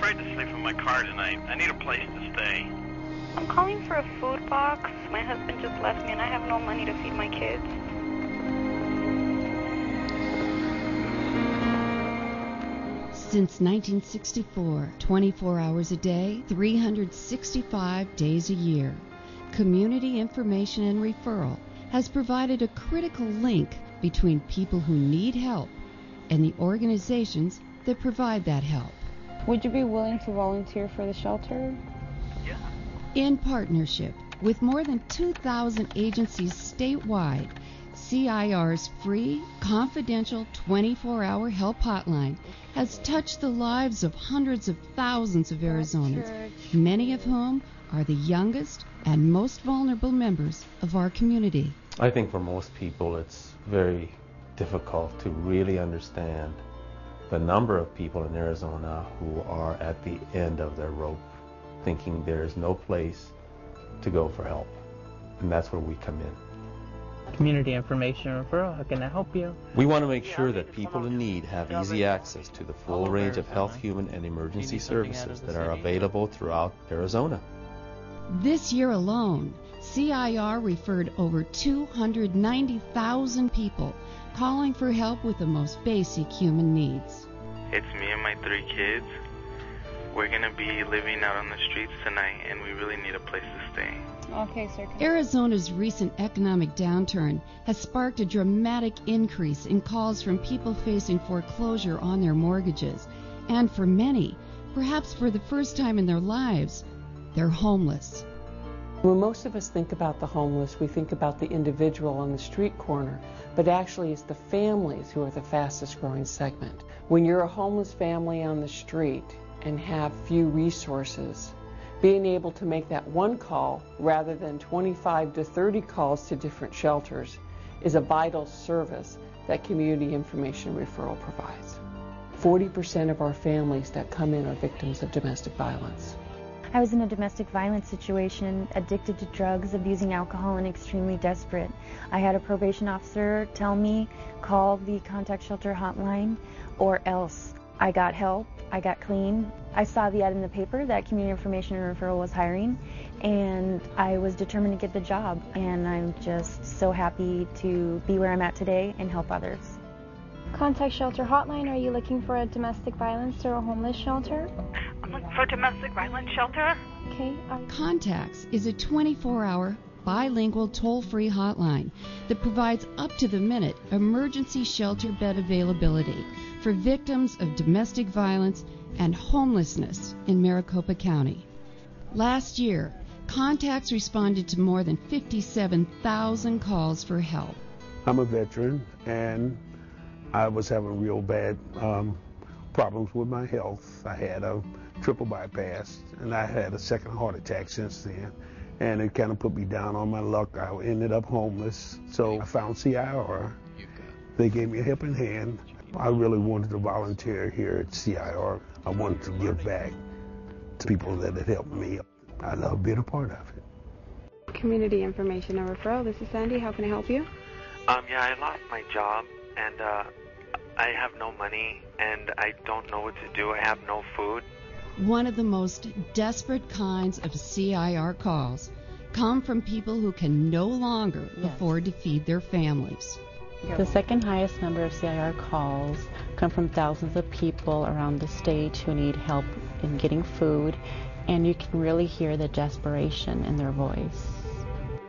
tried to sleep in my car tonight. I need a place to stay. I'm calling for a food box. My husband just left me and I have no money to feed my kids. Since 1964, 24 hours a day, 365 days a year, Community Information and Referral has provided a critical link between people who need help and the organizations that provide that help. Would you be willing to volunteer for the shelter? Yeah. In partnership with more than 2,000 agencies statewide, CIR's free, confidential 24-hour help hotline has touched the lives of hundreds of thousands of Arizonans, many of whom are the youngest and most vulnerable members of our community. I think for most people it's very difficult to really understand the number of people in Arizona who are at the end of their rope, thinking there is no place to go for help. And that's where we come in. Community Information Referral, how can I help you? We want to make sure that people in need have easy access to the full range of health, human, and emergency services that are available throughout Arizona. This year alone, CIR referred over 290,000 people calling for help with the most basic human needs. It's me and my 3 kids. We're going to be living out on the streets tonight, and we really need a place to stay. Okay, sir. Arizona's recent economic downturn has sparked a dramatic increase in calls from people facing foreclosure on their mortgages. And for many, perhaps for the first time in their lives, they're homeless. When most of us think about the homeless, we think about the individual on the street corner, but actually it's the families who are the fastest growing segment. When you're a homeless family on the street and have few resources, being able to make that one call rather than 25 to 30 calls to different shelters is a vital service that Community Information Referral provides. 40% of our families that come in are victims of domestic violence. I was in a domestic violence situation, addicted to drugs, abusing alcohol, and extremely desperate. I had a probation officer tell me, call the contact shelter hotline or else. I got help, I got clean. I saw the ad in the paper that Community Information and Referral was hiring, and I was determined to get the job. And I'm just so happy to be where I'm at today and help others. Contact Shelter Hotline, are you looking for a domestic violence or a homeless shelter? I'm looking for a domestic violence shelter. Okay. Contacts is a 24-hour bilingual toll-free hotline that provides up-to-the-minute emergency shelter bed availability for victims of domestic violence and homelessness in Maricopa County. Last year, Contacts responded to more than 57,000 calls for help. I'm a veteran, and I was having real bad problems with my health. I had a triple bypass, and I had a second heart attack since then. And it kind of put me down on my luck. I ended up homeless, so I found CIR. They gave me a helping hand. I really wanted to volunteer here at CIR. I wanted to give back to people that had helped me. I love being a part of it. Community Information and Referral, this is Sandy. How can I help you? Yeah, I lost my job, and I have no money, and I don't know what to do. I have no food. One of the most desperate kinds of CIR calls come from people who can no longer afford to feed their families. The second highest number of CIR calls come from thousands of people around the state who need help in getting food, and you can really hear the desperation in their voice.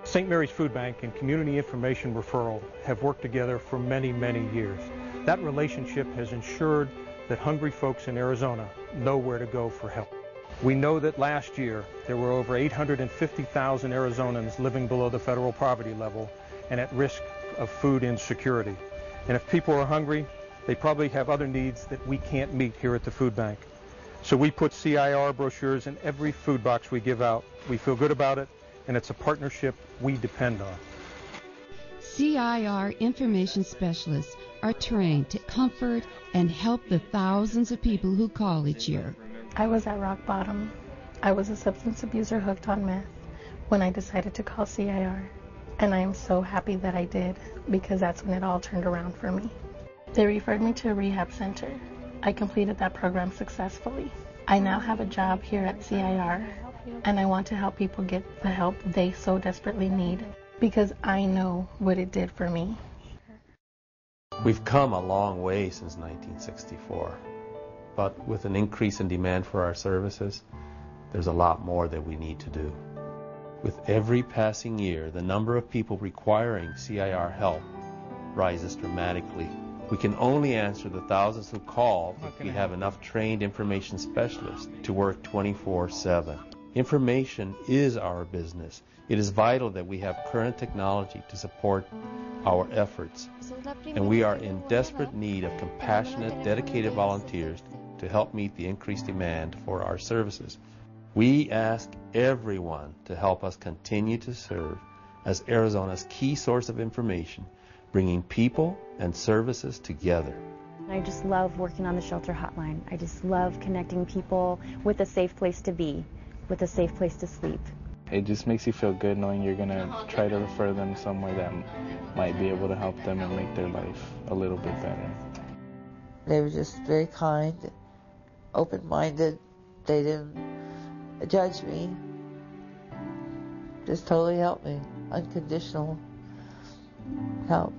St. Mary's Food Bank and Community Information Referral have worked together for many, many years. That relationship has ensured that hungry folks in Arizona know where to go for help. We know that last year there were over 850,000 Arizonans living below the federal poverty level and at risk of food insecurity. And if people are hungry, they probably have other needs that we can't meet here at the food bank. So we put CIR brochures in every food box we give out. We feel good about it, and it's a partnership we depend on. CIR information specialists are trained to comfort and help the thousands of people who call each year. I was at rock bottom. I was a substance abuser hooked on meth when I decided to call CIR. And I am so happy that I did, because that's when it all turned around for me. They referred me to a rehab center. I completed that program successfully. I now have a job here at CIR, and I want to help people get the help they so desperately need, because I know what it did for me. We've come a long way since 1964, but with an increase in demand for our services, there's a lot more that we need to do. With every passing year, the number of people requiring CIR help rises dramatically. We can only answer the thousands who call if we have enough trained information specialists to work 24/7. Information is our business. It is vital that we have current technology to support our efforts, and we are in desperate need of compassionate, dedicated volunteers to help meet the increased demand for our services. We ask everyone to help us continue to serve as Arizona's key source of information, bringing people and services together. I just love working on the shelter hotline. I just love connecting people with a safe place to be, with a safe place to sleep. It just makes you feel good knowing you're going to try to refer them somewhere that might be able to help them and make their life a little bit better. They were just very kind, open-minded. They didn't judge me. Just totally helped me. Unconditional help.